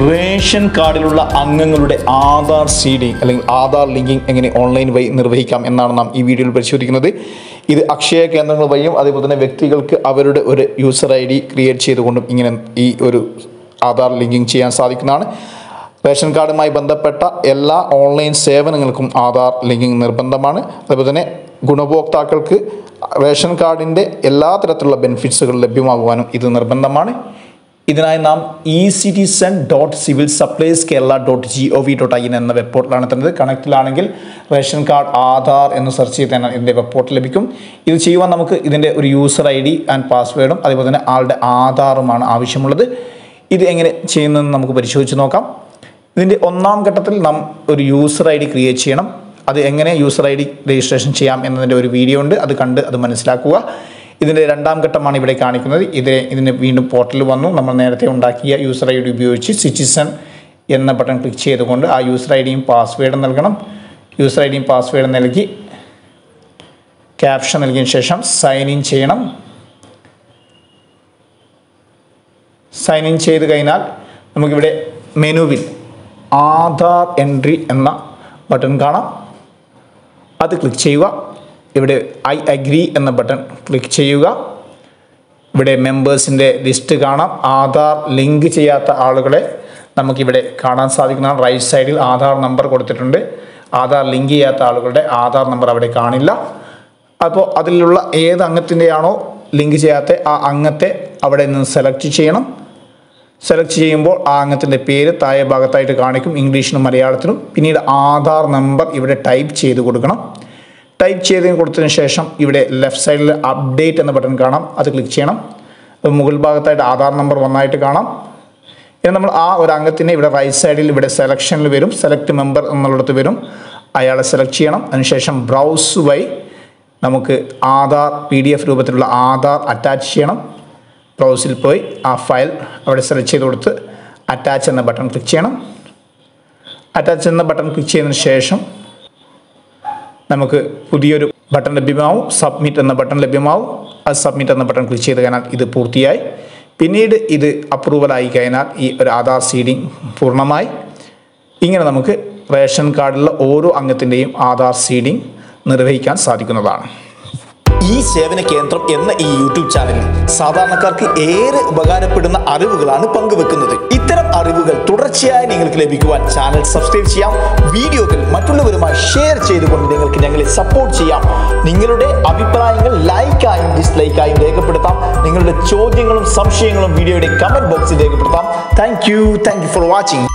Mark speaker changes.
Speaker 1: Ration കാർഡിലുള്ള അംഗങ്ങളുടെ Aadhaar seeding അല്ലെങ്കിൽ Aadhaar linking എങ്ങനെ ഓൺലൈൻ വഴി നിർവഹിക്കാം എന്നാണ് നാം ഈ വീഡിയോയിൽ പരിശോധിക്കുന്നത്. ഇത് അക്ഷയ കേന്ദ്രങ്ങൾ വഴിയും അതേപോലെ തന്നെ വ്യക്തികൾക്ക് അവരുടെ ഒരു യൂസർ ID ക്രിയേറ്റ് ചെയ്തുകൊണ്ടും ഇങ്ങനെ ഈ ഒരു ആധാർ ലിങ്കിങ് ചെയ്യാൻ സാധിക്കുന്നതാണ്. റേഷൻ കാർഡുമായി ബന്ധപ്പെട്ട എല്ലാ ഓൺലൈൻ സേവനങ്ങൾക്കും ആധാർ ലിങ്കിങ് നിർബന്ധമാണ്. അതുപോലെ തന്നെ ഗുണഭോക്താക്കൾക്ക് റേഷൻ കാർഡിൻ്റെ എല്ലാ തരത്തിലുള്ള ബെനിഫിറ്റ്സുകൾ ലഭ്യമാകുവാനും ഇത് നിർബന്ധമാണ്. ഇതിനായി നാം ecitizen.civilsupplieskerala.gov.in എന്ന വെബ് പോർട്ടലാണ് എത്തുന്നത്. കണക്റ്റിലാണെങ്കിൽ റേഷൻ കാർഡ് ആധാർ എന്ന് സെർച്ച് ചെയ്ത് തന്നെ ഇതിൻ്റെ വെബ് പോർട്ടൽ ലഭിക്കും. ഇത് ചെയ്യുവാൻ നമുക്ക് ഇതിൻ്റെ ഒരു യൂസർ ID ആൻഡ് പാസ്വേഡും അതേപോലെ തന്നെ ആളുടെ ആധാറുമാണ് ആവശ്യമുള്ളത്. ഇത് എങ്ങനെ ചെയ്യുന്നതെന്ന് നമുക്ക് പരിശോധിച്ച് നോക്കാം. ഇതിൻ്റെ ഒന്നാം ഘട്ടത്തിൽ നാം ഒരു യൂസർ ID ക്രിയേറ്റ് ചെയ്യണം. അത് എങ്ങനെ യൂസർ ID രജിസ്ട്രേഷൻ ചെയ്യാം എന്നതിൻ്റെ ഒരു വീഡിയോ ഉണ്ട്, അത് കണ്ട് അത് മനസ്സിലാക്കുക. ഇതിൻ്റെ രണ്ടാം ഘട്ടമാണ് ഇവിടെ കാണിക്കുന്നത്. ഇതിന് വീണ്ടും പോർട്ടൽ വന്നു. നമ്മൾ നേരത്തെ ഉണ്ടാക്കിയ യൂസർ ID ഉപയോഗിച്ച് സിറ്റിസൺ എന്ന ബട്ടൺ ക്ലിക്ക് ചെയ്തുകൊണ്ട് ആ യൂസർ IDയും പാസ്വേഡും നൽകണം. യൂസർ IDയും പാസ്വേഡും നൽകി ക്യാപ്ഷൻ നൽകിയതിന് ശേഷം സൈൻ ഇൻ ചെയ്യണം. സൈൻ ഇൻ ചെയ്ത് കഴിഞ്ഞാൽ നമുക്കിവിടെ മെനുവിൽ ആധാർ എൻട്രി എന്ന ബട്ടൺ കാണാം. അത് ക്ലിക്ക് ചെയ്യുക. ഇവിടെ ഐ അഗ്രി എന്ന ബട്ടൺ ക്ലിക്ക് ചെയ്യുക. ഇവിടെ മെമ്പേഴ്സിൻ്റെ ലിസ്റ്റ് കാണാം. ആധാർ ലിങ്ക് ചെയ്യാത്ത ആളുകളെ നമുക്കിവിടെ കാണാൻ സാധിക്കുന്നതാണ്. റൈറ്റ് സൈഡിൽ ആധാർ നമ്പർ കൊടുത്തിട്ടുണ്ട്. ആധാർ ലിങ്ക് ചെയ്യാത്ത ആളുകളുടെ ആധാർ നമ്പർ അവിടെ കാണില്ല. അപ്പോൾ അതിലുള്ള ഏത് അംഗത്തിൻ്റെയാണോ ലിങ്ക് ചെയ്യാത്ത ആ അംഗത്തെ അവിടെ നിന്ന് സെലക്ട് ചെയ്യണം. സെലക്ട് ചെയ്യുമ്പോൾ ആ അംഗത്തിൻ്റെ പേര് താഴെ ഭാഗത്തായിട്ട് കാണിക്കും, ഇംഗ്ലീഷിനും മലയാളത്തിലും. പിന്നീട് ആധാർ നമ്പർ ഇവിടെ ടൈപ്പ് ചെയ്ത് കൊടുക്കണം. ടൈപ്പ് ചെയ്ത് കൊടുത്തതിന് ശേഷം ഇവിടെ ലെഫ്റ്റ് സൈഡിൽ അപ്ഡേറ്റ് എന്ന ബട്ടൺ കാണാം. അത് ക്ലിക്ക് ചെയ്യണം. മുകൾ ഭാഗത്തായിട്ട് ആധാർ നമ്പർ ഒന്നായിട്ട് കാണാം. ഇനി നമ്മൾ ആ ഒരു അംഗത്തിനെ ഇവിടെ റൈറ്റ് സൈഡിൽ ഇവിടെ സെലക്ഷനിൽ വരും, സെലക്ട് മെമ്പർ എന്നുള്ളിടത്ത് വരും. അയാളെ സെലക്ട് ചെയ്യണം. അതിനുശേഷം ബ്രൗസ് വഴി നമുക്ക് ആധാർ PDF രൂപത്തിലുള്ള ആധാർ അറ്റാച്ച് ചെയ്യണം. ബ്രൗസിൽ പോയി ആ ഫയൽ അവിടെ സെലക്ട് ചെയ്ത് കൊടുത്ത് അറ്റാച്ച് എന്ന ബട്ടൺ ക്ലിക്ക് ചെയ്യണം. അറ്റാച്ച് എന്ന ബട്ടൺ ക്ലിക്ക് ചെയ്തതിന് ശേഷം നമുക്ക് പുതിയൊരു ബട്ടൺ ലഭ്യമാവും, സബ്മിറ്റ് എന്ന ബട്ടൺ ലഭ്യമാവും. അത് സബ്മിറ്റ് എന്ന ബട്ടൺ ക്ലിക്ക് ചെയ്ത് കഴിഞ്ഞാൽ ഇത് പൂർത്തിയായി. പിന്നീട് ഇത് അപ്രൂവലായി കഴിഞ്ഞാൽ ഈ ഒരു ആധാർ സീഡിംഗ് പൂർണ്ണമായി. ഇങ്ങനെ നമുക്ക് റേഷൻ കാർഡിലുള്ള ഓരോ അംഗത്തിൻ്റെയും ആധാർ സീഡിംഗ് നിർവഹിക്കാൻ സാധിക്കുന്നതാണ്.
Speaker 2: ഈ സേവന കേന്ദ്രം എന്ന ഈ യൂട്യൂബ് ചാനലിൽ സാധാരണക്കാർക്ക് ഏറെ ഉപകാരപ്പെടുന്ന അറിവുകളാണ് പങ്കുവെക്കുന്നത്. ഇത്തരം അറിവുകൾ തുടർച്ചയായി നിങ്ങൾക്ക് ലഭിക്കുവാൻ ചാനൽ സബ്സ്ക്രൈബ് ചെയ്യാം. വീഡിയോകൾ മറ്റുള്ളവരുമായി ഷെയർ ചെയ്തുകൊണ്ട് നിങ്ങൾക്ക് ഞങ്ങളെ സപ്പോർട്ട് ചെയ്യാം. നിങ്ങളുടെ അഭിപ്രായങ്ങൾ ലൈക്കായും ഡിസ്ലൈക്കായും രേഖപ്പെടുത്താം. നിങ്ങളുടെ ചോദ്യങ്ങളും സംശയങ്ങളും വീഡിയോയുടെ കമന്റ് ബോക്സിൽ രേഖപ്പെടുത്താം. Thank you for watching.